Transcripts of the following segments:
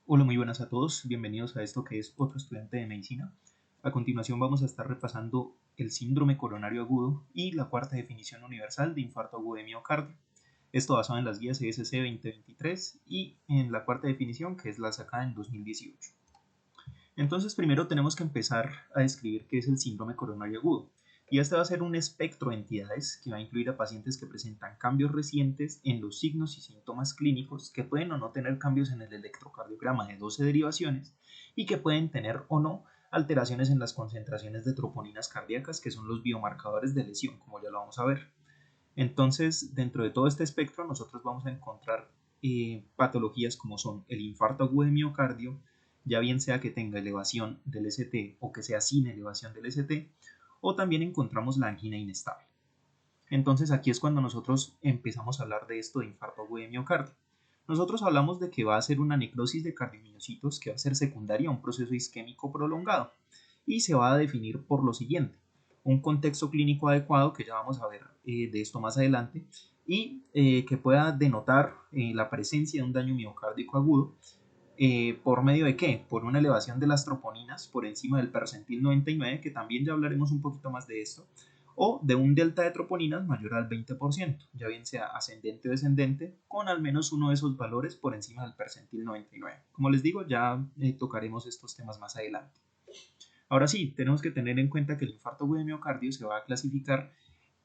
Hola, muy buenas a todos. Bienvenidos a esto que es otro estudiante de medicina. A continuación vamos a estar repasando el síndrome coronario agudo y la cuarta definición universal de infarto agudo de miocardio. Esto basado en las guías ESC 2023 y en la cuarta definición que es la sacada en 2018. Entonces primero tenemos que empezar a describir qué es el síndrome coronario agudo. Y este va a ser un espectro de entidades que va a incluir a pacientes que presentan cambios recientes en los signos y síntomas clínicos que pueden o no tener cambios en el electrocardiograma de 12 derivaciones y que pueden tener o no alteraciones en las concentraciones de troponinas cardíacas, que son los biomarcadores de lesión, como ya lo vamos a ver. Entonces, dentro de todo este espectro, nosotros vamos a encontrar patologías como son el infarto agudo de miocardio, ya bien sea que tenga elevación del ST o que sea sin elevación del ST, o también encontramos la angina inestable. Entonces aquí es cuando nosotros empezamos a hablar de esto de infarto agudo de miocardio. Nosotros hablamos de que va a ser una necrosis de cardiomiocitos que va a ser secundaria a un proceso isquémico prolongado y se va a definir por lo siguiente: un contexto clínico adecuado, que ya vamos a ver de esto más adelante, y que pueda denotar la presencia de un daño miocárdico agudo. ¿Por medio de qué? Por una elevación de las troponinas por encima del percentil 99, que también ya hablaremos un poquito más de esto, o de un delta de troponinas mayor al 20%, ya bien sea ascendente o descendente, con al menos uno de esos valores por encima del percentil 99. Como les digo, ya tocaremos estos temas más adelante. Ahora sí, tenemos que tener en cuenta que el infarto agudo de miocardio se va a clasificar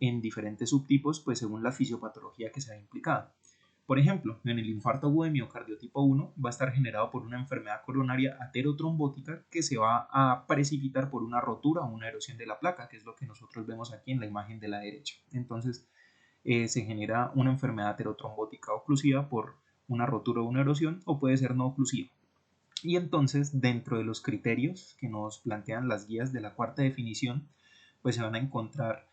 en diferentes subtipos, pues según la fisiopatología que se ha implicado. Por ejemplo, en el infarto agudo de miocardio tipo 1 va a estar generado por una enfermedad coronaria aterotrombótica que se va a precipitar por una rotura o una erosión de la placa, que es lo que nosotros vemos aquí en la imagen de la derecha. Entonces, se genera una enfermedad aterotrombótica oclusiva por una rotura o una erosión, o puede ser no oclusiva. Y entonces, dentro de los criterios que nos plantean las guías de la cuarta definición, pues se van a encontrar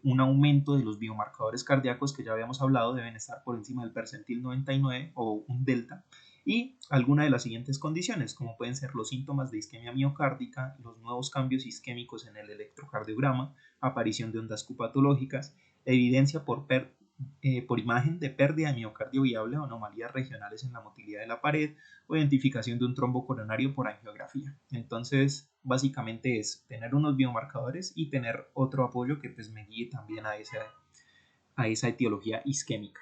un aumento de los biomarcadores cardíacos que ya habíamos hablado, deben estar por encima del percentil 99 o un delta, y alguna de las siguientes condiciones, como pueden ser los síntomas de isquemia miocárdica, los nuevos cambios isquémicos en el electrocardiograma, aparición de ondas Q patológicas, evidencia por imagen de pérdida de miocardio viable o anomalías regionales en la motilidad de la pared, o identificación de un trombo coronario por angiografía. Entonces, básicamente es tener unos biomarcadores y tener otro apoyo que pues me guíe también a esa etiología isquémica.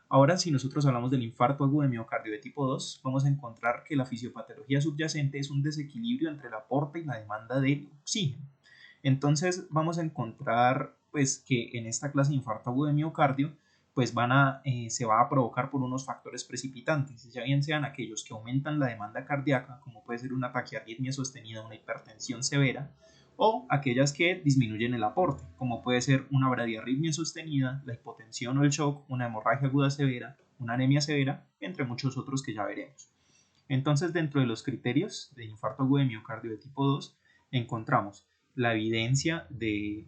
Ahora, si nosotros hablamos del infarto agudo de miocardio de tipo 2, vamos a encontrar que la fisiopatología subyacente es un desequilibrio entre el aporte y la demanda de oxígeno. Entonces, vamos a encontrar pues que en esta clase de infarto agudo de miocardio pues se va a provocar por unos factores precipitantes, ya bien sean aquellos que aumentan la demanda cardíaca, como puede ser una taquiarritmia sostenida, una hipertensión severa, o aquellas que disminuyen el aporte, como puede ser una bradiarritmia sostenida, la hipotensión o el shock, una hemorragia aguda severa, una anemia severa, entre muchos otros que ya veremos. Entonces, dentro de los criterios de infarto agudo de miocardio de tipo 2, encontramos la evidencia de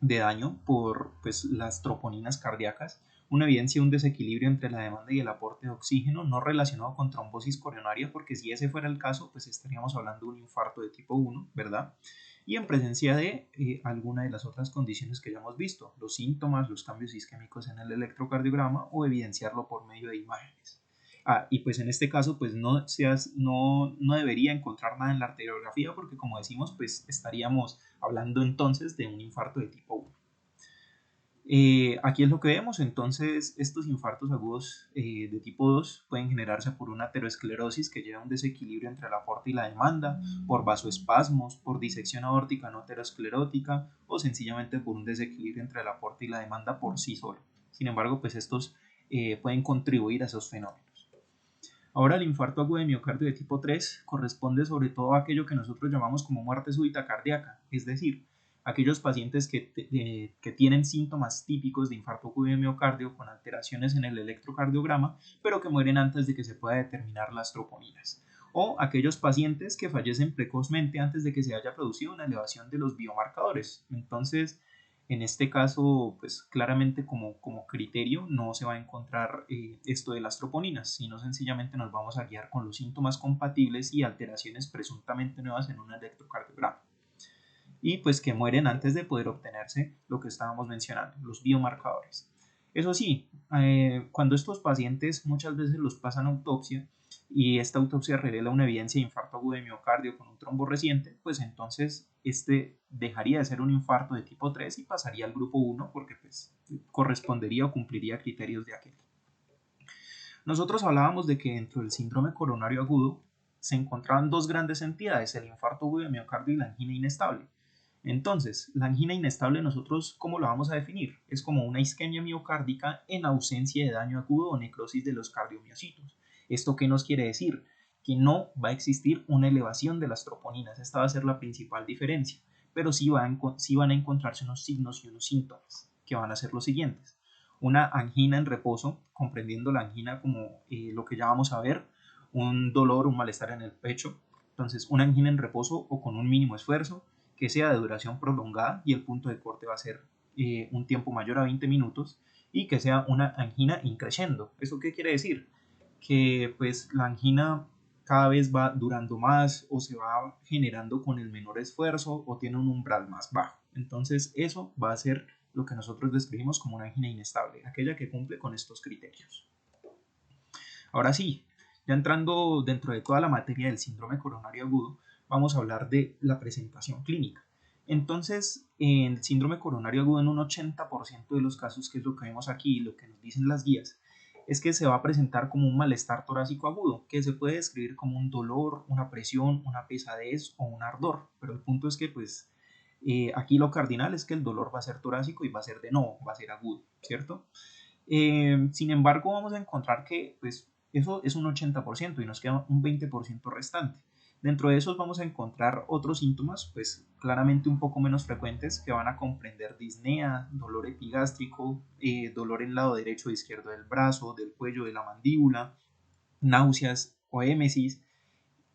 daño por pues, las troponinas cardíacas, una evidencia de un desequilibrio entre la demanda y el aporte de oxígeno no relacionado con trombosis coronaria, porque si ese fuera el caso, pues estaríamos hablando de un infarto de tipo 1, ¿verdad? Y en presencia de alguna de las otras condiciones que ya hemos visto, los síntomas, los cambios isquémicos en el electrocardiograma, o evidenciarlo por medio de imágenes. Y pues en este caso pues no debería encontrar nada en la arteriografía, porque como decimos pues estaríamos hablando entonces de un infarto de tipo 1. Aquí es lo que vemos. Entonces estos infartos agudos de tipo 2 pueden generarse por una aterosclerosis que lleva a un desequilibrio entre el aporte y la demanda, por vasoespasmos, por disección aórtica no aterosclerótica, o sencillamente por un desequilibrio entre el aporte y la demanda por sí solo. Sin embargo, pues estos pueden contribuir a esos fenómenos. Ahora, el infarto agudo de miocardio de tipo 3 corresponde sobre todo a aquello que nosotros llamamos como muerte súbita cardíaca, es decir, aquellos pacientes que tienen síntomas típicos de infarto agudo de miocardio con alteraciones en el electrocardiograma, pero que mueren antes de que se pueda determinar las troponinas. O aquellos pacientes que fallecen precozmente antes de que se haya producido una elevación de los biomarcadores. Entonces, en este caso, pues claramente como criterio no se va a encontrar esto de las troponinas, sino sencillamente nos vamos a guiar con los síntomas compatibles y alteraciones presuntamente nuevas en un electrocardiograma. Y pues que mueren antes de poder obtenerse lo que estábamos mencionando, los biomarcadores. Eso sí, cuando estos pacientes muchas veces los pasan a autopsia, y esta autopsia revela una evidencia de infarto agudo de miocardio con un trombo reciente, pues entonces este dejaría de ser un infarto de tipo 3 y pasaría al grupo 1 porque pues correspondería o cumpliría criterios de aquel. Nosotros hablábamos de que dentro del síndrome coronario agudo se encontraban dos grandes entidades, el infarto agudo de miocardio y la angina inestable. Entonces, la angina inestable nosotros, ¿cómo la vamos a definir? Es como una isquemia miocárdica en ausencia de daño agudo o necrosis de los cardiomiocitos. ¿Esto qué nos quiere decir? Que no va a existir una elevación de las troponinas. Esta va a ser la principal diferencia. Pero sí van a encontrarse unos signos y unos síntomas que van a ser los siguientes. Una angina en reposo, comprendiendo la angina como lo que ya vamos a ver, un dolor, un malestar en el pecho. Entonces, una angina en reposo o con un mínimo esfuerzo, que sea de duración prolongada y el punto de corte va a ser un tiempo mayor a 20 minutos y que sea una angina increciendo. ¿Eso qué quiere decir? Que pues la angina cada vez va durando más o se va generando con el menor esfuerzo o tiene un umbral más bajo. Entonces eso va a ser lo que nosotros describimos como una angina inestable, aquella que cumple con estos criterios. Ahora sí, ya entrando dentro de toda la materia del síndrome coronario agudo, vamos a hablar de la presentación clínica. Entonces, en el síndrome coronario agudo, en un 80% de los casos, que es lo que vemos aquí, lo que nos dicen las guías, es que se va a presentar como un malestar torácico agudo, que se puede describir como un dolor, una presión, una pesadez o un ardor. Pero el punto es que, pues, aquí lo cardinal es que el dolor va a ser torácico y va a ser de nuevo, va a ser agudo, ¿cierto? Sin embargo, vamos a encontrar que pues, eso es un 80% y nos queda un 20% restante. Dentro de esos vamos a encontrar otros síntomas, pues claramente un poco menos frecuentes, que van a comprender disnea, dolor epigástrico, dolor en el lado derecho e izquierdo del brazo, del cuello, de la mandíbula, náuseas o émesis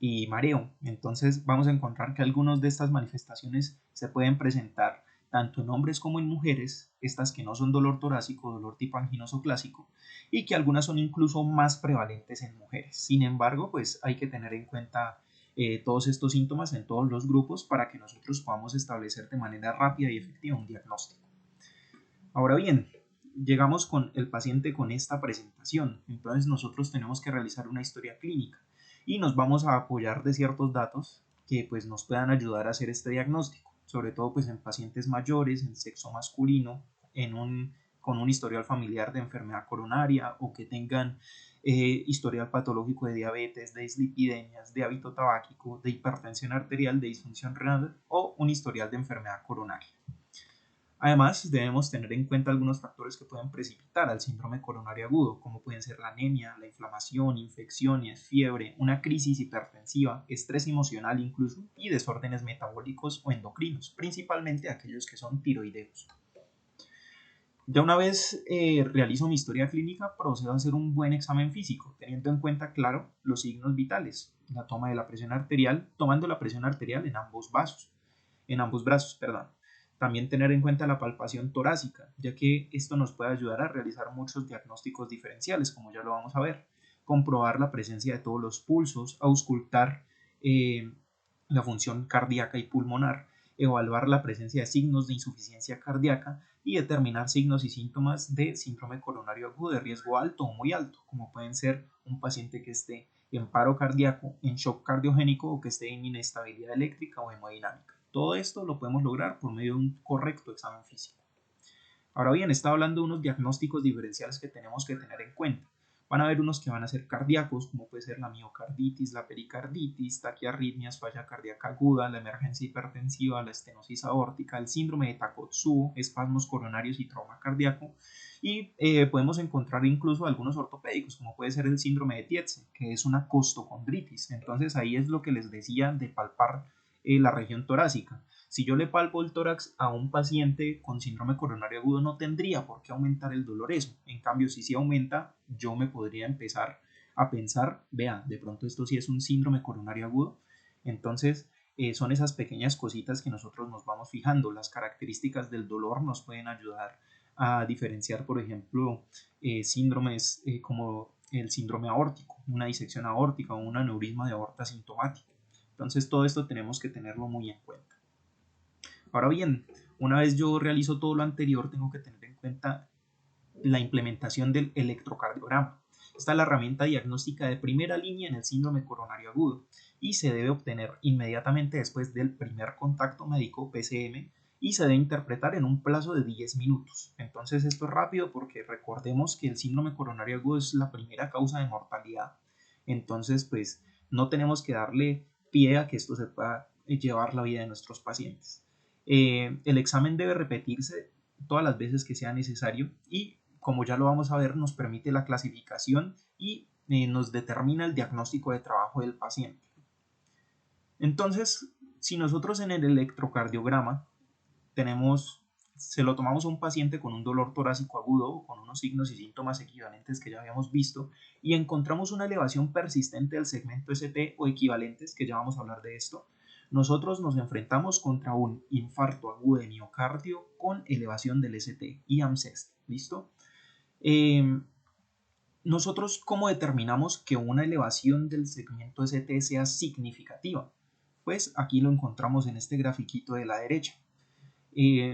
y mareo. Entonces vamos a encontrar que algunas de estas manifestaciones se pueden presentar tanto en hombres como en mujeres, estas que no son dolor torácico, dolor tipo anginoso clásico, y que algunas son incluso más prevalentes en mujeres. Sin embargo, pues hay que tener en cuenta todos estos síntomas en todos los grupos para que nosotros podamos establecer de manera rápida y efectiva un diagnóstico. Ahora bien, llegamos con el paciente con esta presentación, entonces nosotros tenemos que realizar una historia clínica y nos vamos a apoyar de ciertos datos que pues nos puedan ayudar a hacer este diagnóstico, sobre todo pues en pacientes mayores, en sexo masculino, con un historial familiar de enfermedad coronaria o que tengan historial patológico de diabetes, de dislipidemias, de hábito tabáquico, de hipertensión arterial, de disfunción renal o un historial de enfermedad coronaria. Además, debemos tener en cuenta algunos factores que pueden precipitar al síndrome coronario agudo, como pueden ser la anemia, la inflamación, infecciones, fiebre, una crisis hipertensiva, estrés emocional incluso, y desórdenes metabólicos o endocrinos, principalmente aquellos que son tiroideos. Ya una vez realizo mi historia clínica, procedo a hacer un buen examen físico, teniendo en cuenta, claro, los signos vitales, la toma de la presión arterial, tomando la presión arterial en ambos brazos. También tener en cuenta la palpación torácica, ya que esto nos puede ayudar a realizar muchos diagnósticos diferenciales, como ya lo vamos a ver. Comprobar la presencia de todos los pulsos, auscultar la función cardíaca y pulmonar, evaluar la presencia de signos de insuficiencia cardíaca y determinar signos y síntomas de síndrome coronario agudo de riesgo alto o muy alto, como pueden ser un paciente que esté en paro cardíaco, en shock cardiogénico o que esté en inestabilidad eléctrica o hemodinámica. Todo esto lo podemos lograr por medio de un correcto examen físico. Ahora bien, estaba hablando de unos diagnósticos diferenciales que tenemos que tener en cuenta. Van a haber unos que van a ser cardíacos, como puede ser la miocarditis, la pericarditis, taquiarritmias, falla cardíaca aguda, la emergencia hipertensiva, la estenosis aórtica, el síndrome de Takotsubo, espasmos coronarios y trauma cardíaco. Y podemos encontrar incluso algunos ortopédicos, como puede ser el síndrome de Tietze, que es una costocondritis. Entonces ahí es lo que les decía de palpar la región torácica. Si yo le palpo el tórax a un paciente con síndrome coronario agudo, no tendría por qué aumentar el dolor eso. En cambio, si sí aumenta, yo me podría empezar a pensar, vea, de pronto esto sí es un síndrome coronario agudo. Entonces, son esas pequeñas cositas que nosotros nos vamos fijando. Las características del dolor nos pueden ayudar a diferenciar, por ejemplo, síndromes como el síndrome aórtico, una disección aórtica o un aneurisma de aorta sintomática. Entonces, todo esto tenemos que tenerlo muy en cuenta. Ahora bien, una vez yo realizo todo lo anterior, tengo que tener en cuenta la implementación del electrocardiograma. Esta es la herramienta diagnóstica de primera línea en el síndrome coronario agudo y se debe obtener inmediatamente después del primer contacto médico PCM y se debe interpretar en un plazo de 10 minutos. Entonces esto es rápido porque recordemos que el síndrome coronario agudo es la primera causa de mortalidad. Entonces pues no tenemos que darle pie a que esto se pueda llevar la vida de nuestros pacientes. El examen debe repetirse todas las veces que sea necesario y como ya lo vamos a ver nos permite la clasificación y nos determina el diagnóstico de trabajo del paciente. Entonces, si nosotros en el electrocardiograma se lo tomamos a un paciente con un dolor torácico agudo o con unos signos y síntomas equivalentes que ya habíamos visto y encontramos una elevación persistente del segmento ST o equivalentes, que ya vamos a hablar de esto, nosotros nos enfrentamos contra un infarto agudo de miocardio con elevación del ST y AMSEST, ¿listo? Nosotros, ¿cómo determinamos que una elevación del segmento ST sea significativa? Pues aquí lo encontramos en este grafiquito de la derecha.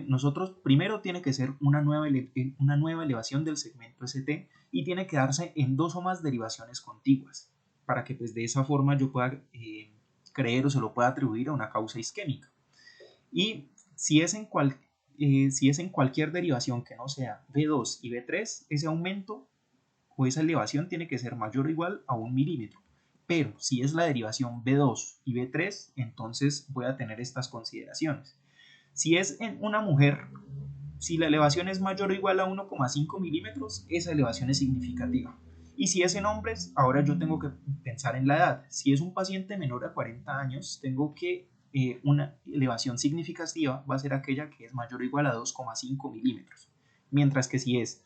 Nosotros primero tiene que ser una nueva elevación del segmento ST y tiene que darse en 2 o más derivaciones contiguas para que pues de esa forma yo pueda creer o se lo pueda atribuir a una causa isquémica. Y si es en cualquier derivación que no sea B2 y B3, ese aumento o esa elevación tiene que ser mayor o igual a 1 milímetro. Pero si es la derivación B2 y B3, entonces voy a tener estas consideraciones. Si es en una mujer, si la elevación es mayor o igual a 1,5 milímetros, esa elevación es significativa. Y si es en hombres, ahora yo tengo que pensar en la edad. Si es un paciente menor a 40 años, tengo que una elevación significativa va a ser aquella que es mayor o igual a 2,5 milímetros. Mientras que si es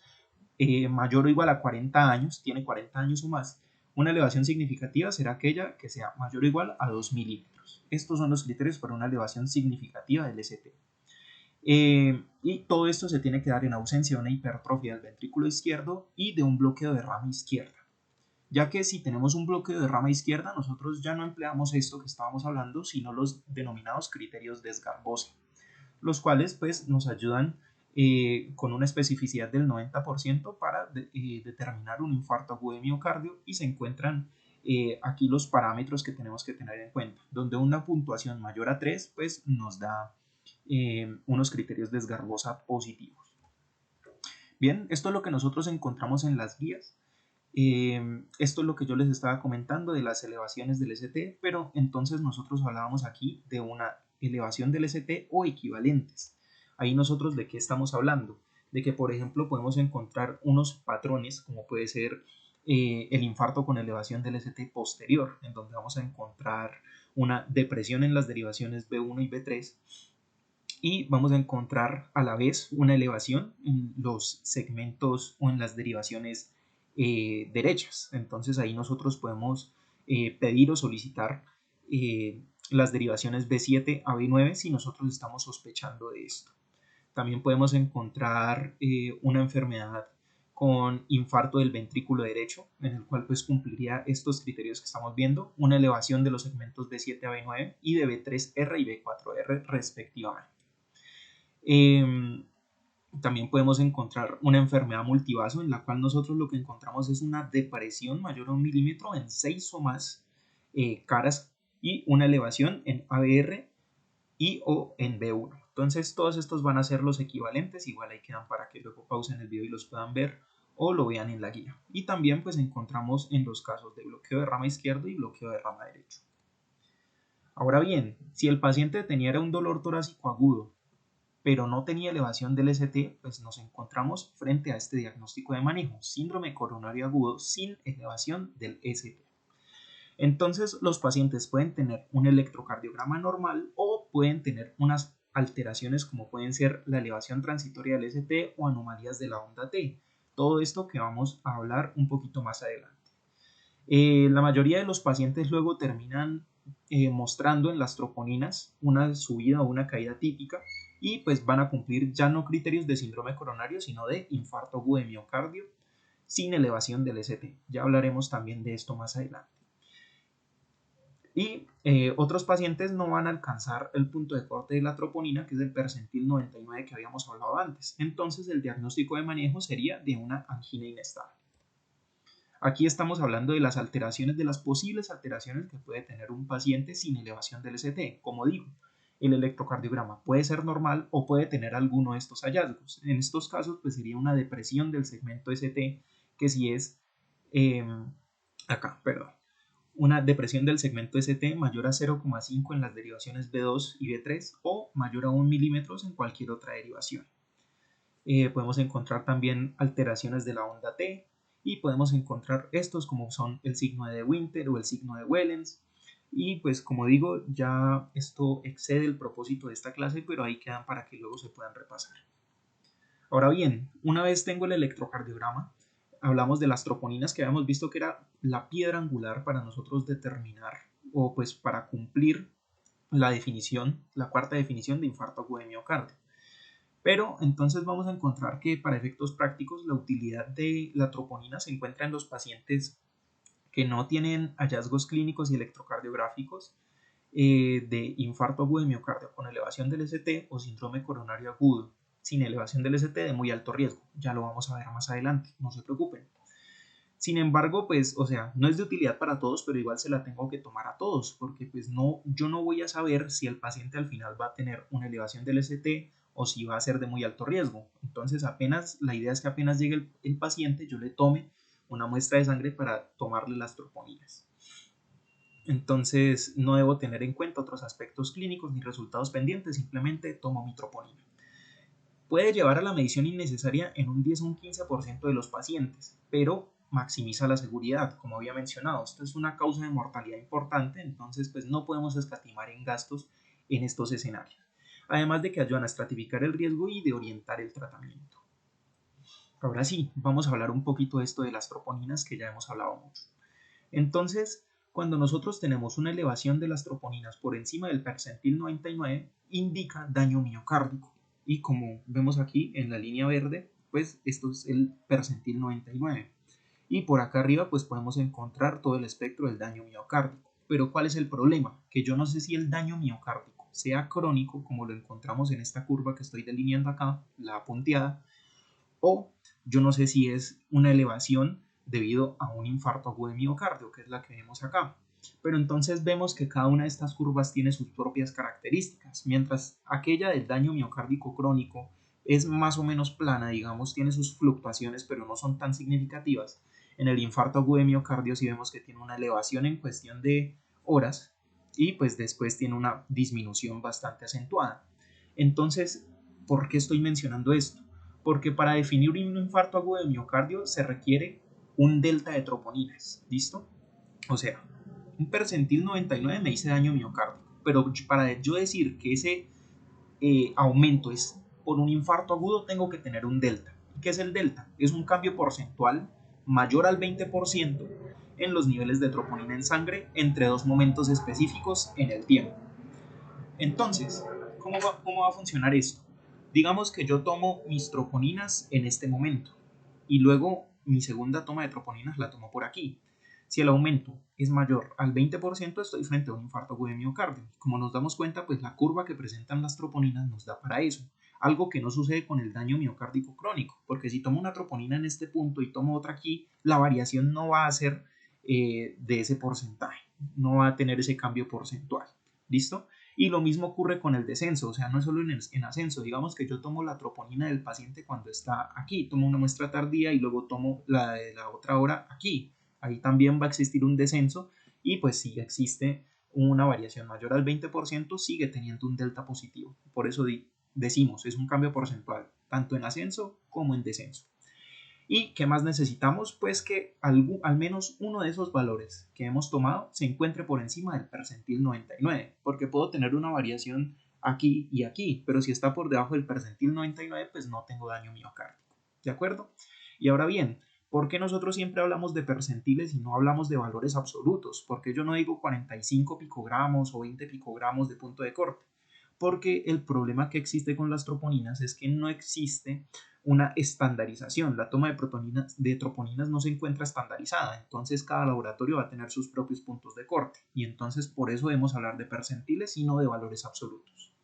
mayor o igual a 40 años, tiene 40 años o más, una elevación significativa será aquella que sea mayor o igual a 2 milímetros. Estos son los criterios para una elevación significativa del ST. Y todo esto se tiene que dar en ausencia de una hipertrofia del ventrículo izquierdo y de un bloqueo de rama izquierda. Ya que si tenemos un bloqueo de rama izquierda, nosotros ya no empleamos esto que estábamos hablando, sino los denominados criterios de Sgarbossa, los cuales pues nos ayudan con una especificidad del 90% para determinar un infarto agudo de miocardio y se encuentran aquí los parámetros que tenemos que tener en cuenta, donde una puntuación mayor a 3 pues nos da unos criterios de Sgarbossa positivos. Bien, esto es lo que nosotros encontramos en las guías. Esto es lo que yo les estaba comentando de las elevaciones del ST, pero entonces nosotros hablábamos aquí de una elevación del ST o equivalentes. Ahí nosotros de qué estamos hablando, de que por ejemplo podemos encontrar unos patrones como puede ser el infarto con elevación del ST posterior, en donde vamos a encontrar una depresión en las derivaciones B1 y B3 y vamos a encontrar a la vez una elevación en los segmentos o en las derivaciones derechas. Entonces ahí nosotros podemos pedir o solicitar las derivaciones B7 a B9 si nosotros estamos sospechando de esto. También podemos encontrar una enfermedad con infarto del ventrículo derecho, en el cual pues cumpliría estos criterios que estamos viendo, una elevación de los segmentos B7 a B9 y de B3R y B4R respectivamente. También podemos encontrar una enfermedad multivaso en la cual nosotros lo que encontramos es una depresión mayor a 1 milímetro en 6 o más caras y una elevación en ABR y o en B1. Entonces todos estos van a ser los equivalentes, igual ahí quedan para que luego pausen el video y los puedan ver o lo vean en la guía. Y también pues encontramos en los casos de bloqueo de rama izquierdo y bloqueo de rama derecho. Ahora bien, si el paciente tenía un dolor torácico agudo pero no tenía elevación del ST, pues nos encontramos frente a este diagnóstico de manejo, síndrome coronario agudo sin elevación del ST. Entonces los pacientes pueden tener un electrocardiograma normal o pueden tener unas alteraciones como pueden ser la elevación transitoria del ST o anomalías de la onda T. Todo esto que vamos a hablar un poquito más adelante. La mayoría de los pacientes luego terminan mostrando en las troponinas una subida o una caída típica y pues van a cumplir ya no criterios de síndrome coronario sino de infarto agudo de miocardio sin elevación del ST. Ya hablaremos también de esto más adelante. Y otros pacientes no van a alcanzar el punto de corte de la troponina, que es el percentil 99 que habíamos hablado antes. Entonces el diagnóstico de manejo sería de una angina inestable. Aquí estamos hablando de las alteraciones, de las posibles alteraciones que puede tener un paciente sin elevación del ST. Como digo, el electrocardiograma puede ser normal o puede tener alguno de estos hallazgos. En estos casos, pues sería una depresión del segmento ST, que si es una depresión del segmento ST mayor a 0,5 en las derivaciones B2 y B3 o mayor a 1 milímetros en cualquier otra derivación. Podemos encontrar también alteraciones de la onda T y podemos encontrar estos como son el signo de Winter o el signo de Wellens. Y pues como digo, ya esto excede el propósito de esta clase, pero ahí quedan para que luego se puedan repasar. Ahora bien, una vez tengo el electrocardiograma, hablamos de las troponinas, que habíamos visto que era la piedra angular para nosotros determinar o pues para cumplir la definición, la cuarta definición de infarto agudo de miocardio. Pero entonces vamos a encontrar que para efectos prácticos la utilidad de la troponina se encuentra en los pacientes que no tienen hallazgos clínicos y electrocardiográficos de infarto agudo de miocardio con elevación del ST o síndrome coronario agudo sin elevación del ST de muy alto riesgo. Ya lo vamos a ver más adelante, no se preocupen. Sin embargo, pues, o sea, no es de utilidad para todos, pero igual se la tengo que tomar a todos, porque pues no, yo no voy a saber si el paciente al final va a tener una elevación del ST o si va a ser de muy alto riesgo. Entonces, la idea es que apenas llegue el paciente, yo le tome una muestra de sangre para tomarle las troponinas. Entonces, no debo tener en cuenta otros aspectos clínicos ni resultados pendientes, simplemente tomo mi troponina. Puede llevar a la medición innecesaria en un 10 o un 15% de los pacientes, pero maximiza la seguridad, como había mencionado. Esto es una causa de mortalidad importante, entonces pues no podemos escatimar en gastos en estos escenarios. Además de que ayudan a estratificar el riesgo y de orientar el tratamiento. Ahora sí, vamos a hablar un poquito de esto de las troponinas, que ya hemos hablado mucho. Entonces, cuando nosotros tenemos una elevación de las troponinas por encima del percentil 99, indica daño miocárdico. Y como vemos aquí en la línea verde, pues esto es el percentil 99. Y por acá arriba pues podemos encontrar todo el espectro del daño miocárdico. Pero ¿cuál es el problema? Que yo no sé si el daño miocárdico sea crónico, como lo encontramos en esta curva que estoy delineando acá, la punteada, o yo no sé si es una elevación debido a un infarto agudo de miocardio, que es la que vemos acá. Pero entonces vemos que cada una de estas curvas tiene sus propias características, mientras aquella del daño miocárdico crónico es más o menos plana, digamos, tiene sus fluctuaciones, pero no son tan significativas. En el infarto agudo de miocardio sí vemos que tiene una elevación en cuestión de horas y pues después tiene una disminución bastante acentuada. Entonces, ¿por qué estoy mencionando esto? Porque para definir un infarto agudo de miocardio se requiere un delta de troponinas, ¿listo? O sea, un percentil 99 me dice daño miocárdico, pero para yo decir que ese aumento es por un infarto agudo tengo que tener un delta. ¿Qué es el delta? Es un cambio porcentual mayor al 20% en los niveles de troponina en sangre entre dos momentos específicos en el tiempo. Entonces, ¿cómo va a funcionar esto? Digamos que yo tomo mis troponinas en este momento y luego mi segunda toma de troponinas la tomo por aquí. Si el aumento es mayor al 20%, estoy frente a un infarto agudo de miocardio. Como nos damos cuenta, pues la curva que presentan las troponinas nos da para eso. Algo que no sucede con el daño miocárdico crónico, porque si tomo una troponina en este punto y tomo otra aquí, la variación no va a ser de ese porcentaje, no va a tener ese cambio porcentual. ¿Listo? Y lo mismo ocurre con el descenso, o sea, no es solo en ascenso. Digamos que yo tomo la troponina del paciente cuando está aquí, tomo una muestra tardía y luego tomo la de la otra hora aquí. Ahí también va a existir un descenso y pues si existe una variación mayor al 20%, sigue teniendo un delta positivo. Por eso decimos, es un cambio porcentual, tanto en ascenso como en descenso. ¿Y qué más necesitamos? Pues que al menos uno de esos valores que hemos tomado se encuentre por encima del percentil 99, porque puedo tener una variación aquí y aquí, pero si está por debajo del percentil 99, pues no tengo daño miocárdico. ¿De acuerdo? Y ahora bien, ¿por qué nosotros siempre hablamos de percentiles y no hablamos de valores absolutos? Porque yo no digo 45 picogramos o 20 picogramos de punto de corte. Porque el problema que existe con las troponinas es que no existe una estandarización. La toma de troponinas no se encuentra estandarizada, entonces cada laboratorio va a tener sus propios puntos de corte y entonces por eso debemos hablar de percentiles y no de valores absolutos.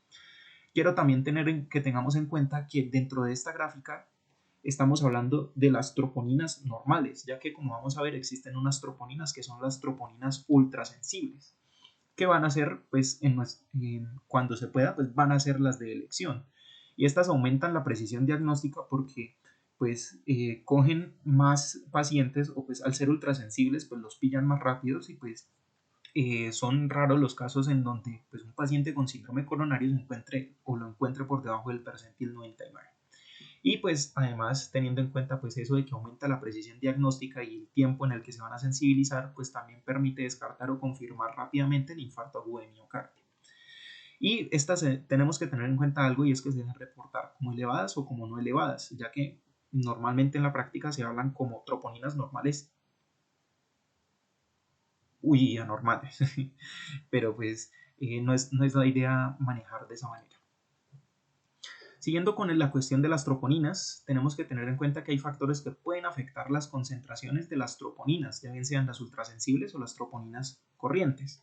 Quiero también que tengamos en cuenta que dentro de esta gráfica estamos hablando de las troponinas normales, ya que como vamos a ver existen unas troponinas que son las troponinas ultrasensibles, que van a ser, pues, cuando se pueda, pues van a ser las de elección. Y estas aumentan la precisión diagnóstica porque, pues, cogen más pacientes o, pues, al ser ultrasensibles, pues los pillan más rápidos y, pues, son raros los casos en donde, pues, un paciente con síndrome coronario se encuentre o lo encuentre por debajo del percentil 99. Y pues además teniendo en cuenta pues eso de que aumenta la precisión diagnóstica y el tiempo en el que se van a sensibilizar, pues también permite descartar o confirmar rápidamente el infarto agudo de miocardio. Y estas tenemos que tener en cuenta algo, y es que se deben reportar como elevadas o como no elevadas, ya que normalmente en la práctica se hablan como troponinas normales anormales, pero pues no es la idea manejar de esa manera. Siguiendo con la cuestión de las troponinas, tenemos que tener en cuenta que hay factores que pueden afectar las concentraciones de las troponinas, ya bien sean las ultrasensibles o las troponinas corrientes,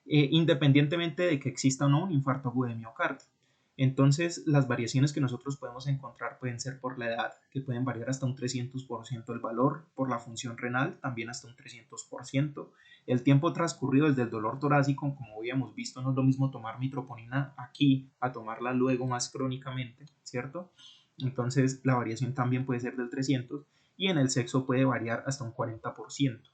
independientemente de que exista o no un infarto agudo de miocardio. Entonces, las variaciones que nosotros podemos encontrar pueden ser por la edad, que pueden variar hasta un 300% el valor, por la función renal, también hasta un 300%, el tiempo transcurrido desde el dolor torácico, como habíamos visto, no es lo mismo tomar mitroponina aquí a tomarla luego más crónicamente, ¿cierto? Entonces, la variación también puede ser del 300, y en el sexo puede variar hasta un 40%.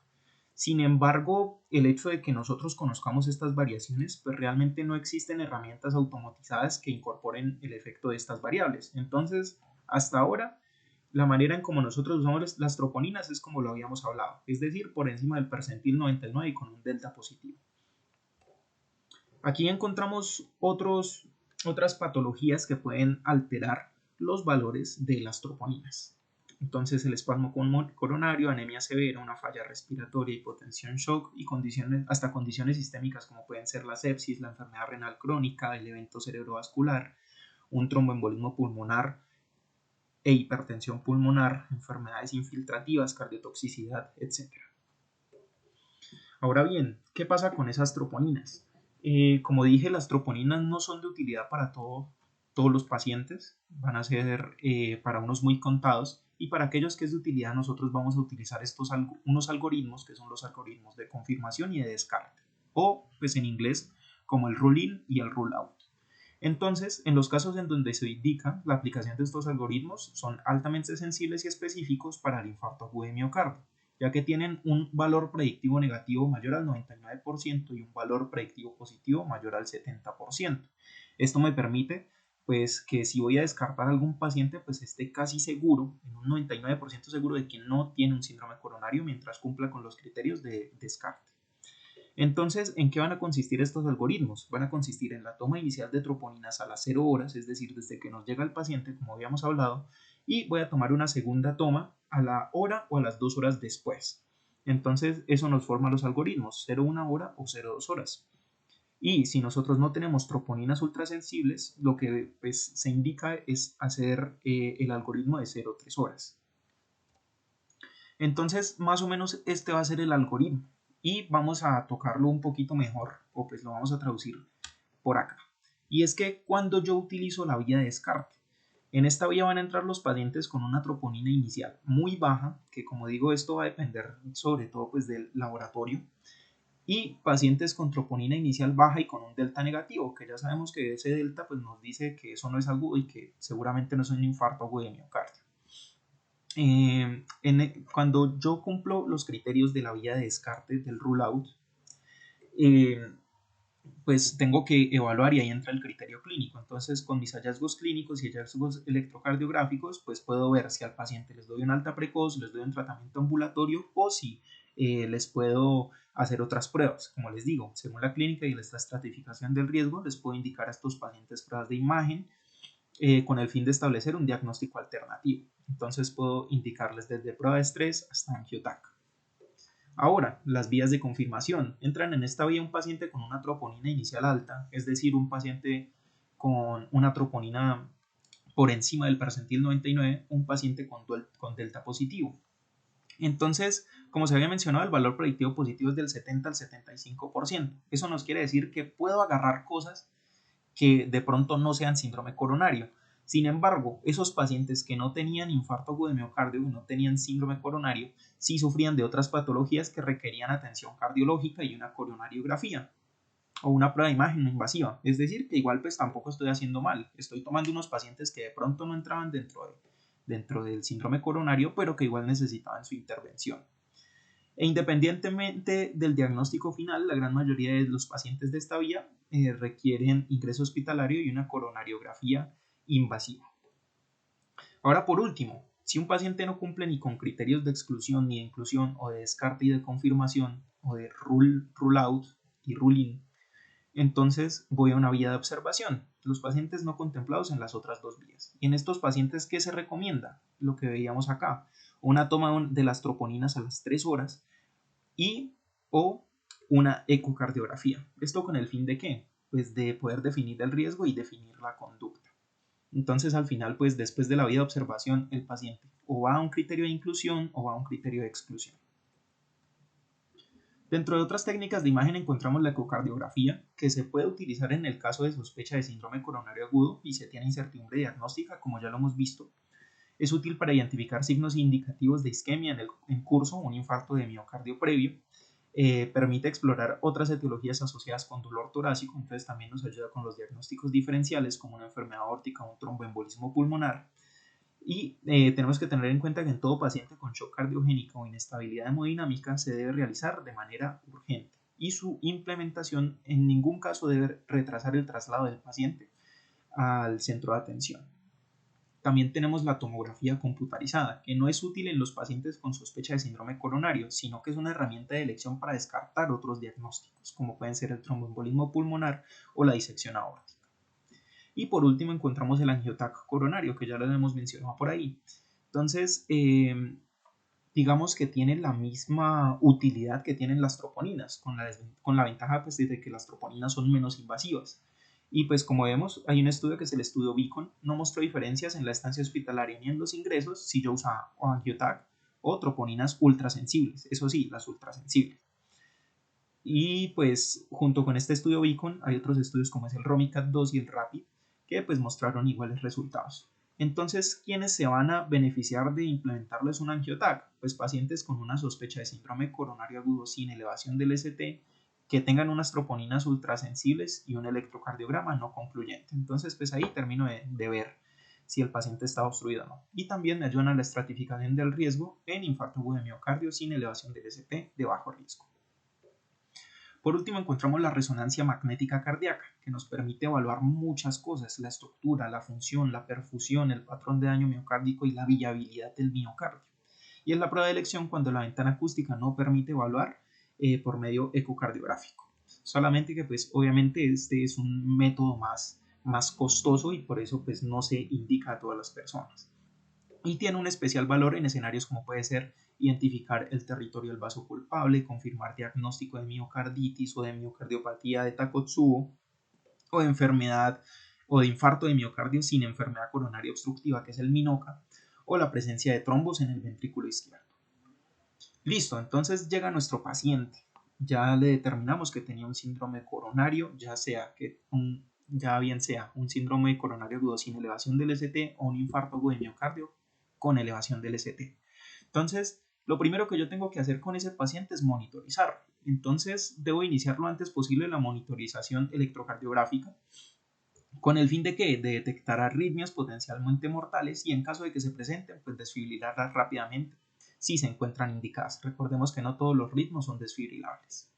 Sin embargo, el hecho de que nosotros conozcamos estas variaciones, pues realmente no existen herramientas automatizadas que incorporen el efecto de estas variables. Entonces, hasta ahora, la manera en como nosotros usamos las troponinas es como lo habíamos hablado, es decir, por encima del percentil 99 y con un delta positivo. Aquí encontramos otras patologías que pueden alterar los valores de las troponinas. Entonces el espasmo coronario, anemia severa, una falla respiratoria, hipotensión, shock y hasta condiciones sistémicas como pueden ser la sepsis, la enfermedad renal crónica, el evento cerebrovascular, un tromboembolismo pulmonar e hipertensión pulmonar, enfermedades infiltrativas, cardiotoxicidad, etc. Ahora bien, ¿qué pasa con esas troponinas? Como dije, las troponinas no son de utilidad para todos los pacientes, van a ser para unos muy contados, y para aquellos que es de utilidad nosotros vamos a utilizar unos algoritmos que son los algoritmos de confirmación y de descarte, o pues en inglés como el rule-in y el rule-out. Entonces, en los casos en donde se indica la aplicación de estos algoritmos son altamente sensibles y específicos para el infarto agudo de miocardio, ya que tienen un valor predictivo negativo mayor al 99% y un valor predictivo positivo mayor al 70%. Esto me permite pues que si voy a descartar a algún paciente, pues esté casi seguro, en un 99% seguro de que no tiene un síndrome coronario mientras cumpla con los criterios de descarte. Entonces, ¿en qué van a consistir estos algoritmos? Van a consistir en la toma inicial de troponinas a las 0 horas, es decir, desde que nos llega el paciente, como habíamos hablado, y voy a tomar una segunda toma a la hora o a las 2 horas después. Entonces, eso nos forma los algoritmos, 0,1 hora o 0,2 horas. Y si nosotros no tenemos troponinas ultrasensibles, lo que pues, se indica es hacer el algoritmo de 0,3 horas. Entonces, más o menos este va a ser el algoritmo y vamos a tocarlo un poquito mejor, o pues lo vamos a traducir por acá. Y es que cuando yo utilizo la vía de descarte, en esta vía van a entrar los pacientes con una troponina inicial muy baja, que como digo, esto va a depender sobre todo pues del laboratorio, y pacientes con troponina inicial baja y con un delta negativo, que ya sabemos que ese delta pues nos dice que eso no es agudo y que seguramente no es un infarto agudo de miocardio. Cuando yo cumplo los criterios de la vía de descarte del rule out, pues tengo que evaluar, y ahí entra el criterio clínico. Entonces, con mis hallazgos clínicos y hallazgos electrocardiográficos, pues puedo ver si al paciente les doy un alta precoz, les doy un tratamiento ambulatorio, o si les puedo hacer otras pruebas. Como les digo, según la clínica y la estratificación del riesgo, les puedo indicar a estos pacientes pruebas de imagen con el fin de establecer un diagnóstico alternativo. Entonces puedo indicarles desde prueba de estrés hasta angiotac. Ahora, las vías de confirmación. Entran en esta vía un paciente con una troponina inicial alta, es decir, un paciente con una troponina por encima del percentil 99, un paciente con delta positivo. Entonces, como se había mencionado, el valor predictivo positivo es del 70 al 75%. Eso nos quiere decir que puedo agarrar cosas que de pronto no sean síndrome coronario. Sin embargo, esos pacientes que no tenían infarto agudo de miocardio, que no tenían síndrome coronario, sí sufrían de otras patologías que requerían atención cardiológica y una coronariografía o una prueba de imagen no invasiva. Es decir, que igual pues tampoco estoy haciendo mal. Estoy tomando unos pacientes que de pronto no entraban dentro del síndrome coronario, pero que igual necesitaban su intervención. E independientemente del diagnóstico final, la gran mayoría de los pacientes de esta vía requieren ingreso hospitalario y una coronariografía invasiva. Ahora, por último, si un paciente no cumple ni con criterios de exclusión ni de inclusión o de descarte y de confirmación o de rule out y rule in, entonces voy a una vía de observación, los pacientes no contemplados en las otras dos vías. Y en estos pacientes, ¿qué se recomienda? Lo que veíamos acá, una toma de las troponinas a las 3 horas y o una ecocardiografía. ¿Esto con el fin de qué? Pues de poder definir el riesgo y definir la conducta. Entonces al final, pues después de la vía de observación, el paciente o va a un criterio de inclusión o va a un criterio de exclusión. Dentro de otras técnicas de imagen encontramos la ecocardiografía, que se puede utilizar en el caso de sospecha de síndrome coronario agudo y se tiene incertidumbre diagnóstica, como ya lo hemos visto. Es útil para identificar signos indicativos de isquemia en curso, un infarto de miocardio previo. Permite explorar otras etiologías asociadas con dolor torácico, entonces también nos ayuda con los diagnósticos diferenciales como una enfermedad aórtica o un tromboembolismo pulmonar. Y tenemos que tener en cuenta que en todo paciente con shock cardiogénico o inestabilidad hemodinámica se debe realizar de manera urgente y su implementación en ningún caso debe retrasar el traslado del paciente al centro de atención. También tenemos la tomografía computarizada, que no es útil en los pacientes con sospecha de síndrome coronario, sino que es una herramienta de elección para descartar otros diagnósticos, como pueden ser el tromboembolismo pulmonar o la disección aórtica. Y por último encontramos el angiotac coronario, que ya lo hemos mencionado por ahí. Entonces, digamos que tiene la misma utilidad que tienen las troponinas, con la ventaja pues, de que las troponinas son menos invasivas. Y pues como vemos, hay un estudio que es el estudio Beacon, no mostró diferencias en la estancia hospitalaria ni en los ingresos si yo usaba o angiotac o troponinas ultrasensibles, eso sí, las ultrasensibles. Y pues junto con este estudio Beacon hay otros estudios como es el ROMICAT-2 y el RAPID, que pues mostraron iguales resultados. Entonces, ¿quiénes se van a beneficiar de implementarles un angiotac? Pues pacientes con una sospecha de síndrome coronario agudo sin elevación del ST, que tengan unas troponinas ultrasensibles y un electrocardiograma no concluyente. Entonces, pues ahí termino de ver si el paciente está obstruido o no. Y también me ayudan a la estratificación del riesgo en infarto agudo de miocardio sin elevación del ST de bajo riesgo. Por último, encontramos la resonancia magnética cardíaca, que nos permite evaluar muchas cosas, la estructura, la función, la perfusión, el patrón de daño miocárdico y la viabilidad del miocardio. Y es la prueba de elección cuando la ventana acústica no permite evaluar por medio ecocardiográfico. Solamente que pues obviamente este es un método más costoso y por eso pues no se indica a todas las personas. Y tiene un especial valor en escenarios como puede ser identificar el territorio del vaso culpable, confirmar diagnóstico de miocarditis o de miocardiopatía de Takotsubo o de enfermedad o de infarto de miocardio sin enfermedad coronaria obstructiva, que es el MINOCA, o la presencia de trombos en el ventrículo izquierdo. Listo, entonces llega nuestro paciente. Ya le determinamos que tenía un síndrome coronario, ya bien sea un síndrome coronario agudo sin elevación del ST o un infarto agudo de miocardio con elevación del ST. Entonces, lo primero que yo tengo que hacer con ese paciente es monitorizarlo. Entonces, debo iniciar lo antes posible la monitorización electrocardiográfica con el fin de que de detectar arritmias potencialmente mortales y en caso de que se presenten, pues desfibrilarlas rápidamente si se encuentran indicadas. Recordemos que no todos los ritmos son desfibrilables.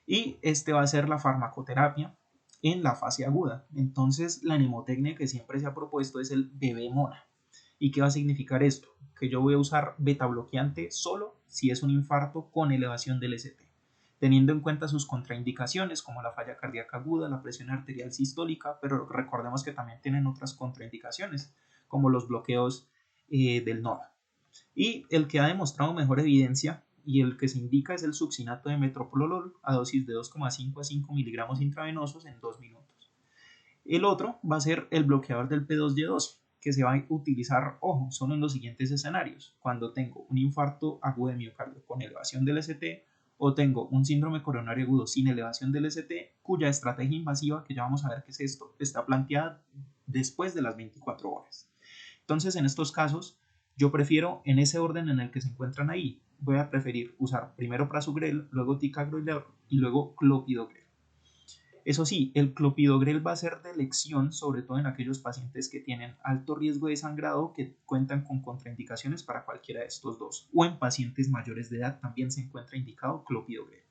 Y este va a ser la farmacoterapia en la fase aguda. Entonces, la mnemotecnia que siempre se ha propuesto es el bebé-mona. ¿Y qué va a significar esto? Que yo voy a usar beta bloqueante solo si es un infarto con elevación del ST, teniendo en cuenta sus contraindicaciones como la falla cardíaca aguda, la presión arterial sistólica, pero recordemos que también tienen otras contraindicaciones como los bloqueos del NOA. Y el que ha demostrado mejor evidencia y el que se indica es el succinato de metoprolol a dosis de 2,5 a 5 miligramos intravenosos en 2 minutos. El otro va a ser el bloqueador del P2Y12, que se va a utilizar, ojo, solo en los siguientes escenarios: cuando tengo un infarto agudo de miocardio con elevación del ST o tengo un síndrome coronario agudo sin elevación del ST, cuya estrategia invasiva, que ya vamos a ver qué es esto, está planteada después de las 24 horas. Entonces, en estos casos, yo prefiero, en ese orden en el que se encuentran ahí, voy a preferir usar primero prasugrel, luego ticagrelor y luego clopidogrel. Eso sí, el clopidogrel va a ser de elección, sobre todo en aquellos pacientes que tienen alto riesgo de sangrado, que cuentan con contraindicaciones para cualquiera de estos dos, o en pacientes mayores de edad también se encuentra indicado clopidogrel.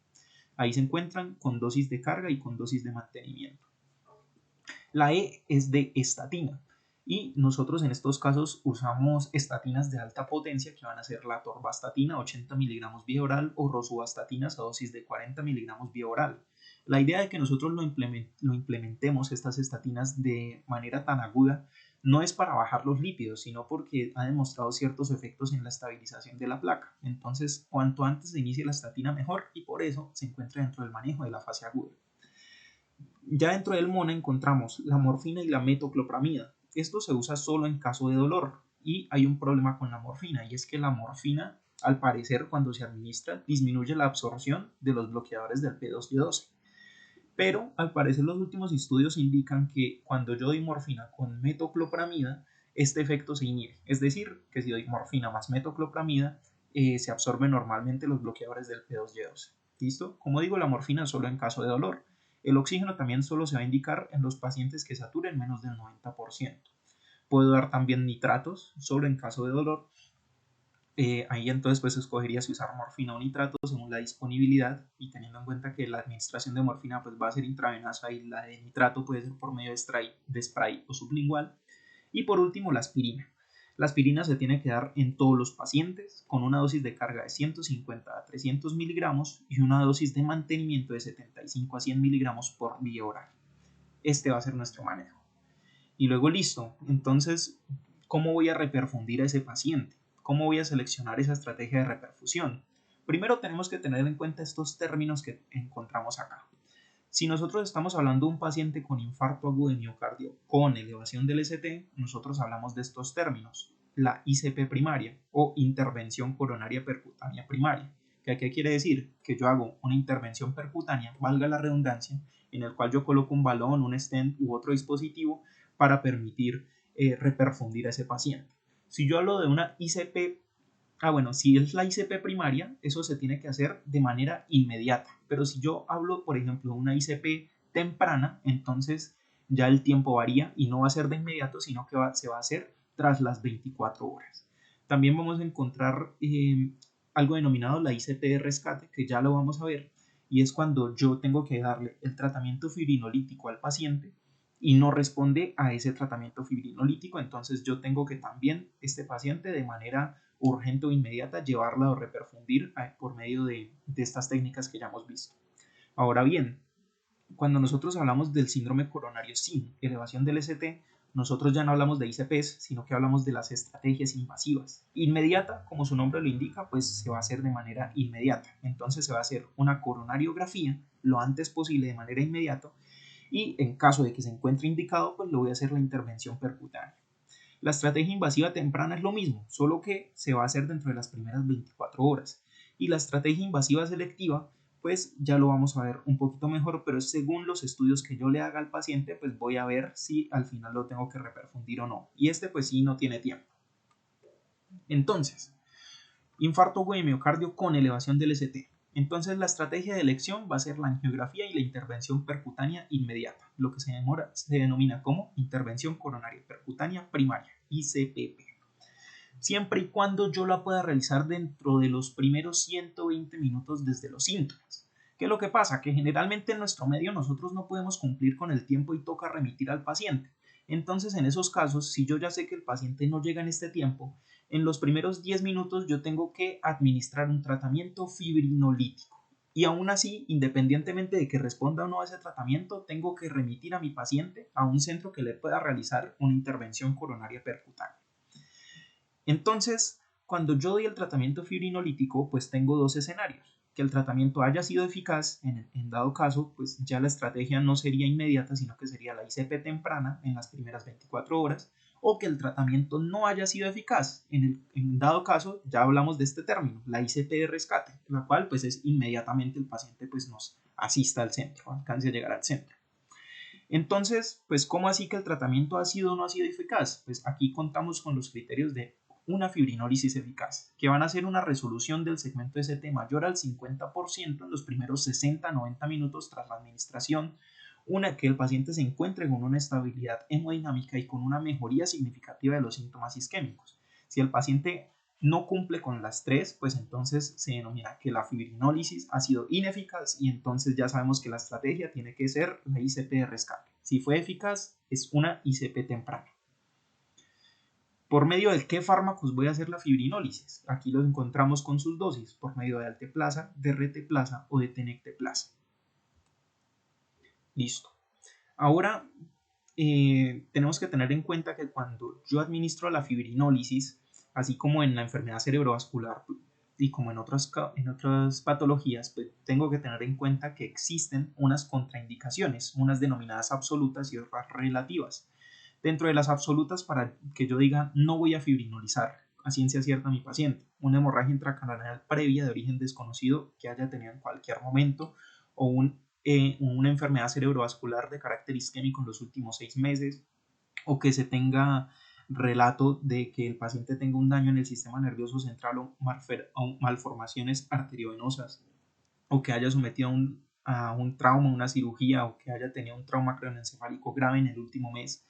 Ahí se encuentran con dosis de carga y con dosis de mantenimiento. La E es de estatina y nosotros en estos casos usamos estatinas de alta potencia que van a ser la atorvastatina 80 miligramos vía oral o rosuvastatina a dosis de 40 miligramos vía oral. La idea de que nosotros lo implementemos estas estatinas de manera tan aguda no es para bajar los lípidos, sino porque ha demostrado ciertos efectos en la estabilización de la placa. Entonces, cuanto antes se inicie la estatina mejor y por eso se encuentra dentro del manejo de la fase aguda. Ya dentro del MONA encontramos la morfina y la metoclopramida. Esto se usa solo en caso de dolor y hay un problema con la morfina y es que la morfina, al parecer, cuando se administra, disminuye la absorción de los bloqueadores del P2Y12. Pero al parecer los últimos estudios indican que cuando yo doy morfina con metoclopramida, este efecto se inhibe. Es decir, que si doy morfina más metoclopramida, se absorben normalmente los bloqueadores del P2Y12. ¿Listo? Como digo, la morfina solo en caso de dolor. El oxígeno también solo se va a indicar en los pacientes que saturen menos del 90%. Puedo dar también nitratos solo en caso de dolor. Ahí entonces pues escogería si usar morfina o nitrato según la disponibilidad y teniendo en cuenta que la administración de morfina pues va a ser intravenosa y la de nitrato puede ser por medio de spray o sublingual. Y por último la aspirina. La aspirina se tiene que dar en todos los pacientes con una dosis de carga de 150 a 300 miligramos y una dosis de mantenimiento de 75 a 100 miligramos por vía oral. Este va a ser nuestro manejo. Y luego listo, entonces, ¿cómo voy a reperfundir a ese paciente? ¿Cómo voy a seleccionar esa estrategia de reperfusión? Primero tenemos que tener en cuenta estos términos que encontramos acá. Si nosotros estamos hablando de un paciente con infarto agudo de miocardio con elevación del ST, nosotros hablamos de estos términos. La ICP primaria o intervención coronaria percutánea primaria. ¿Qué quiere decir? Que yo hago una intervención percutánea, valga la redundancia, en el cual yo coloco un balón, un stent u otro dispositivo para permitir reperfundir a ese paciente. Si yo hablo de una ICP, si es la ICP primaria, eso se tiene que hacer de manera inmediata. Pero si yo hablo, por ejemplo, de una ICP temprana, entonces ya el tiempo varía y no va a ser de inmediato, sino que se va a hacer tras las 24 horas. También vamos a encontrar algo denominado la ICP de rescate, que ya lo vamos a ver, y es cuando yo tengo que darle el tratamiento fibrinolítico al paciente y no responde a ese tratamiento fibrinolítico, entonces yo tengo que también este paciente de manera urgente o inmediata llevarla o reperfundir por medio de estas técnicas que ya hemos visto. Ahora bien, cuando nosotros hablamos del síndrome coronario sin elevación del ST, nosotros ya no hablamos de ICPs, sino que hablamos de las estrategias invasivas. Inmediata, como su nombre lo indica, pues se va a hacer de manera inmediata. Entonces se va a hacer una coronariografía lo antes posible de manera inmediata y en caso de que se encuentre indicado, pues le voy a hacer la intervención percutánea. La estrategia invasiva temprana es lo mismo, solo que se va a hacer dentro de las primeras 24 horas. Y la estrategia invasiva selectiva, pues ya lo vamos a ver un poquito mejor, pero según los estudios que yo le haga al paciente, pues voy a ver si al final lo tengo que reperfundir o no. Y este pues sí no tiene tiempo. Entonces, infarto agudo de miocardio con elevación del ST. Entonces la estrategia de elección va a ser la angiografía y la intervención percutánea inmediata, lo que se denomina como intervención coronaria percutánea primaria, ICPP. Siempre y cuando yo la pueda realizar dentro de los primeros 120 minutos desde los síntomas. ¿Qué es lo que pasa? Que generalmente en nuestro medio nosotros no podemos cumplir con el tiempo y toca remitir al paciente. Entonces, en esos casos, si yo ya sé que el paciente no llega en este tiempo, en los primeros 10 minutos yo tengo que administrar un tratamiento fibrinolítico. Y aún así, independientemente de que responda o no a ese tratamiento, tengo que remitir a mi paciente a un centro que le pueda realizar una intervención coronaria percutánea. Entonces, cuando yo doy el tratamiento fibrinolítico, pues tengo dos escenarios. Que el tratamiento haya sido eficaz, en dado caso, pues ya la estrategia no sería inmediata, sino que sería la ICP temprana en las primeras 24 horas, o que el tratamiento no haya sido eficaz. En dado caso, ya hablamos de este término, la ICP de rescate, la cual pues es inmediatamente el paciente pues nos asista al centro, alcance a llegar al centro. Entonces, pues, ¿cómo así que el tratamiento ha sido o no ha sido eficaz? Pues aquí contamos con los criterios de una fibrinólisis eficaz, que van a ser una resolución del segmento ST mayor al 50% en los primeros 60-90 minutos tras la administración, una que el paciente se encuentre con una estabilidad hemodinámica y con una mejoría significativa de los síntomas isquémicos. Si el paciente no cumple con las tres, pues entonces se denomina que la fibrinólisis ha sido ineficaz y entonces ya sabemos que la estrategia tiene que ser la ICP de rescate. Si fue eficaz, es una ICP temprana. ¿Por medio de qué fármacos voy a hacer la fibrinólisis? Aquí lo encontramos con sus dosis, por medio de alteplasa, de reteplasa o de tenecteplasa. Listo. Ahora, tenemos que tener en cuenta que cuando yo administro la fibrinólisis, así como en la enfermedad cerebrovascular y como en otras patologías, pues tengo que tener en cuenta que existen unas contraindicaciones, unas denominadas absolutas y otras relativas. Dentro de las absolutas, para que yo diga no voy a fibrinolizar a ciencia cierta a mi paciente, una hemorragia intracraneal previa de origen desconocido que haya tenido en cualquier momento o una enfermedad cerebrovascular de carácter isquémico en los últimos 6 meses o que se tenga relato de que el paciente tenga un daño en el sistema nervioso central o malformaciones arteriovenosas o que haya sometido a un trauma, una cirugía o que haya tenido un trauma craneoencefálico grave en el último mes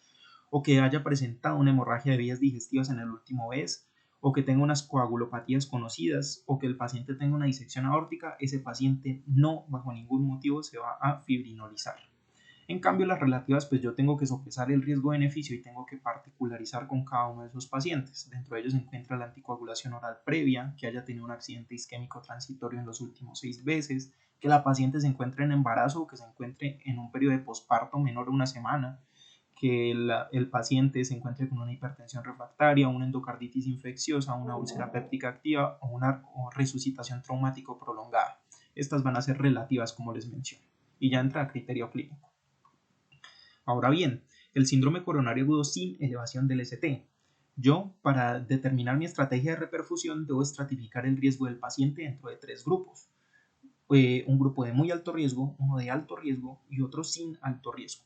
o que haya presentado una hemorragia de vías digestivas en el último mes o que tenga unas coagulopatías conocidas o que el paciente tenga una disección aórtica, ese paciente no, bajo ningún motivo, se va a fibrinolizar. En cambio, las relativas, pues yo tengo que sopesar el riesgo-beneficio y tengo que particularizar con cada uno de esos pacientes. Dentro de ellos se encuentra la anticoagulación oral previa, que haya tenido un accidente isquémico transitorio en los últimos 6 meses, que la paciente se encuentre en embarazo o que se encuentre en un periodo de posparto menor a una semana, que el paciente se encuentre con una hipertensión refractaria, una endocarditis infecciosa, una úlcera péptica activa o una resucitación traumático prolongada. Estas van a ser relativas, como les menciono, y ya entra a criterio clínico. Ahora bien, el síndrome coronario agudo sin elevación del ST. Yo, para determinar mi estrategia de reperfusión, debo estratificar el riesgo del paciente dentro de 3 grupos. Un grupo de muy alto riesgo, uno de alto riesgo y otro sin alto riesgo.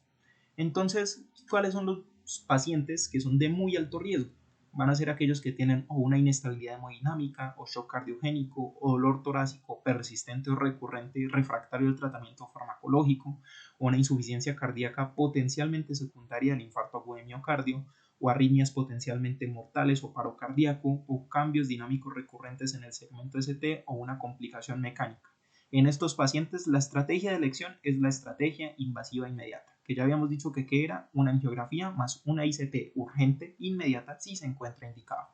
Entonces, ¿cuáles son los pacientes que son de muy alto riesgo? Van a ser aquellos que tienen o una inestabilidad hemodinámica, o shock cardiogénico, o dolor torácico persistente o recurrente refractario al tratamiento farmacológico, o una insuficiencia cardíaca potencialmente secundaria al infarto agudo de miocardio, o arritmias potencialmente mortales o paro cardíaco, o cambios dinámicos recurrentes en el segmento ST o una complicación mecánica. En estos pacientes, la estrategia de elección es la estrategia invasiva inmediata, que ya habíamos dicho que era una angiografía más una ICP urgente inmediata si se encuentra indicado.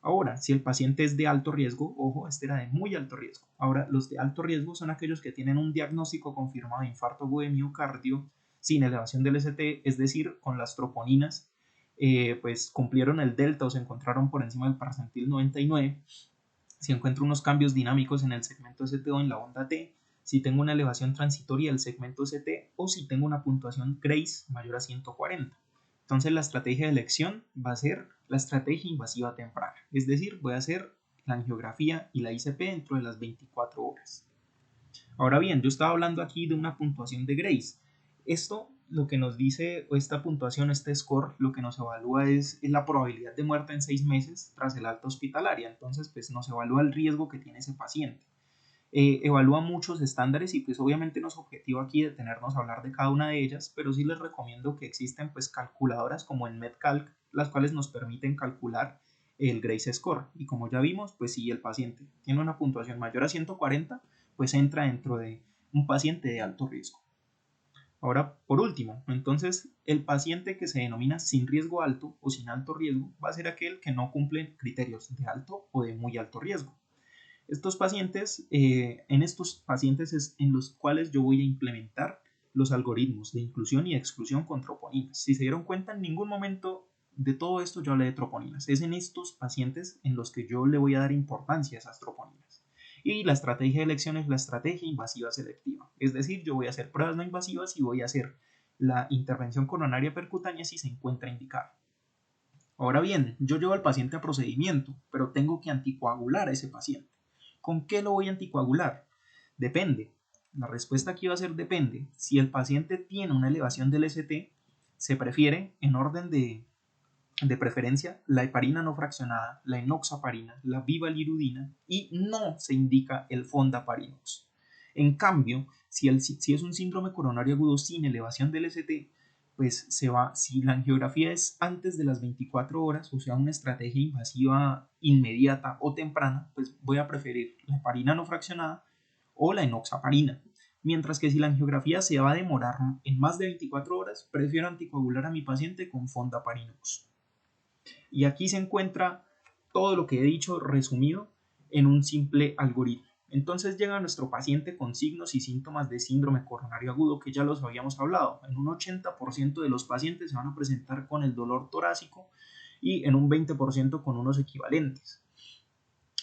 Ahora, si el paciente es de alto riesgo, ojo, este era de muy alto riesgo. Ahora, los de alto riesgo son aquellos que tienen un diagnóstico confirmado de infarto agudo de miocardio sin elevación del ST, es decir, con las troponinas, pues cumplieron el delta o se encontraron por encima del percentil 99. Si encuentro unos cambios dinámicos en el segmento ST o en la onda T, si tengo una elevación transitoria del segmento ST o si tengo una puntuación Grace mayor a 140. Entonces la estrategia de elección va a ser la estrategia invasiva temprana, es decir, voy a hacer la angiografía y la ICP dentro de las 24 horas. Ahora bien, yo estaba hablando aquí de una puntuación de Grace. Esto lo que nos dice, esta puntuación, este score, lo que nos evalúa es la probabilidad de muerte en 6 meses tras el alta hospitalaria. Entonces, pues nos evalúa el riesgo que tiene ese paciente. Evalúa muchos estándares y pues obviamente no es objetivo aquí detenernos a hablar de cada una de ellas, pero sí les recomiendo que existen pues calculadoras como en MedCalc, las cuales nos permiten calcular el Grace Score. Y como ya vimos, pues si el paciente tiene una puntuación mayor a 140, pues entra dentro de un paciente de alto riesgo. Ahora, por último, entonces el paciente que se denomina sin riesgo alto o sin alto riesgo va a ser aquel que no cumple criterios de alto o de muy alto riesgo. Estos pacientes, en estos pacientes es en los cuales yo voy a implementar los algoritmos de inclusión y exclusión con troponinas. Si se dieron cuenta, en ningún momento de todo esto yo hablé de troponinas. Es en estos pacientes en los que yo le voy a dar importancia a esas troponinas. Y la estrategia de elección es la estrategia invasiva selectiva. Es decir, yo voy a hacer pruebas no invasivas y voy a hacer la intervención coronaria percutánea si se encuentra indicada. Ahora bien, yo llevo al paciente a procedimiento, pero tengo que anticoagular a ese paciente. ¿Con qué lo voy a anticoagular? Depende. La respuesta aquí va a ser depende. Si el paciente tiene una elevación del ST, se prefiere en orden de preferencia la heparina no fraccionada, la enoxaparina, la bivalirudina y no se indica el fondaparinux. En cambio, si es un síndrome coronario agudo sin elevación del ST, pues si la angiografía es antes de las 24 horas, o sea, una estrategia invasiva inmediata o temprana, pues voy a preferir la heparina no fraccionada o la enoxaparina. Mientras que si la angiografía se va a demorar en más de 24 horas, prefiero anticoagular a mi paciente con fondaparinux. Y aquí se encuentra todo lo que he dicho resumido en un simple algoritmo. Entonces llega nuestro paciente con signos y síntomas de síndrome coronario agudo, que ya los habíamos hablado. En un 80% de los pacientes se van a presentar con el dolor torácico y en un 20% con unos equivalentes.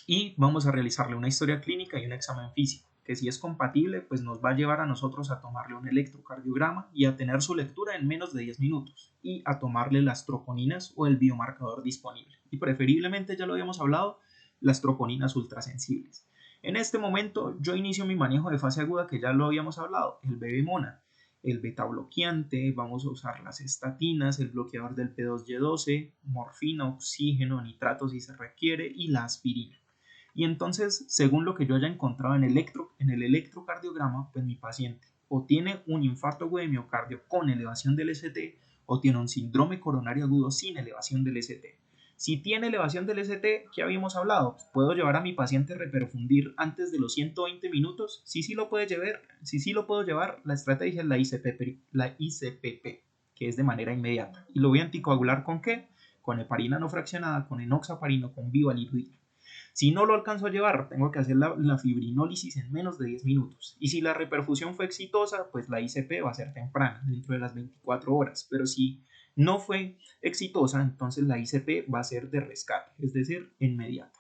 Y vamos a realizarle una historia clínica y un examen físico, que si es compatible, pues nos va a llevar a nosotros a tomarle un electrocardiograma y a tener su lectura en menos de 10 minutos y a tomarle las troponinas o el biomarcador disponible. Y preferiblemente, ya lo habíamos hablado, las troponinas ultrasensibles. En este momento yo inicio mi manejo de fase aguda, que ya lo habíamos hablado, el bebemona, el beta bloqueante, vamos a usar las estatinas, el bloqueador del P2Y12, morfina, oxígeno, nitrato si se requiere y la aspirina. Y entonces, según lo que yo haya encontrado en el electrocardiograma, pues mi paciente o tiene un infarto agudo de miocardio con elevación del ST o tiene un síndrome coronario agudo sin elevación del ST. Si tiene elevación del ST, ¿qué habíamos hablado? ¿Puedo llevar a mi paciente a reperfundir antes de los 120 minutos? Sí lo puedo llevar. La estrategia es la ICPP, que es de manera inmediata. ¿Y lo voy a anticoagular con qué? Con heparina no fraccionada, con enoxaparina, con bivalirudina. Si no lo alcanzo a llevar, tengo que hacer la fibrinólisis en menos de 10 minutos. Y si la reperfusión fue exitosa, pues la ICP va a ser temprana, dentro de las 24 horas. Pero si no fue exitosa, entonces la ICP va a ser de rescate, es decir, inmediata.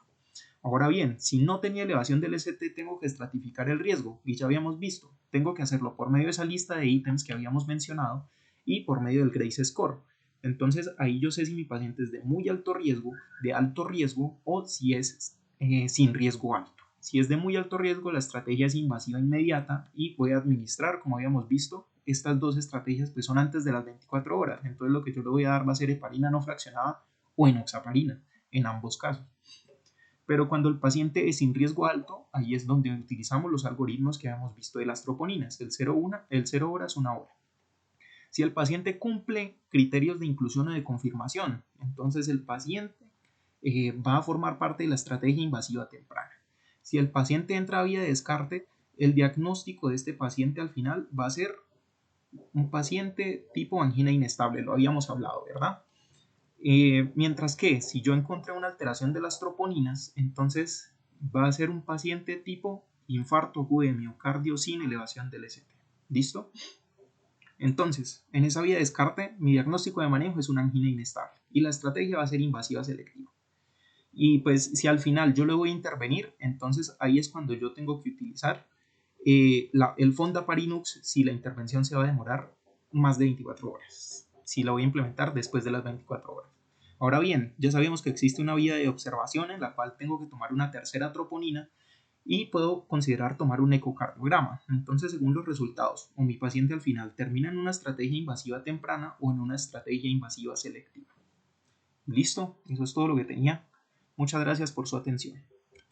Ahora bien, si no tenía elevación del ST, tengo que estratificar el riesgo, y ya habíamos visto, tengo que hacerlo por medio de esa lista de ítems que habíamos mencionado y por medio del Grace Score. Entonces ahí yo sé si mi paciente es de muy alto riesgo, de alto riesgo o si es sin riesgo alto. Si es de muy alto riesgo, la estrategia es invasiva inmediata y voy a administrar, como habíamos visto, estas dos estrategias pues son antes de las 24 horas. Entonces lo que yo le voy a dar va a ser heparina no fraccionada o enoxaparina en ambos casos. Pero cuando el paciente es sin riesgo alto, ahí es donde utilizamos los algoritmos que habíamos visto de las troponinas, el 0 horas, 1 hora. Si el paciente cumple criterios de inclusión o de confirmación, entonces el paciente va a formar parte de la estrategia invasiva temprana. Si el paciente entra a vía de descarte, el diagnóstico de este paciente al final va a ser un paciente tipo angina inestable, lo habíamos hablado, ¿verdad? Mientras que si yo encontré una alteración de las troponinas, entonces va a ser un paciente tipo infarto agudo de miocardio sin elevación del ST. ¿Listo? Entonces, en esa vía de descarte, mi diagnóstico de manejo es una angina inestable y la estrategia va a ser invasiva selectiva. Y pues si al final yo le voy a intervenir, entonces ahí es cuando yo tengo que utilizar el fondaparinux si la intervención se va a demorar más de 24 horas. Si la voy a implementar después de las 24 horas. Ahora bien, ya sabemos que existe una vía de observación en la cual tengo que tomar una tercera troponina y puedo considerar tomar un ecocardiograma. Entonces, según los resultados, o mi paciente al final termina en una estrategia invasiva temprana o en una estrategia invasiva selectiva. ¿Listo? Eso es todo lo que tenía. Muchas gracias por su atención.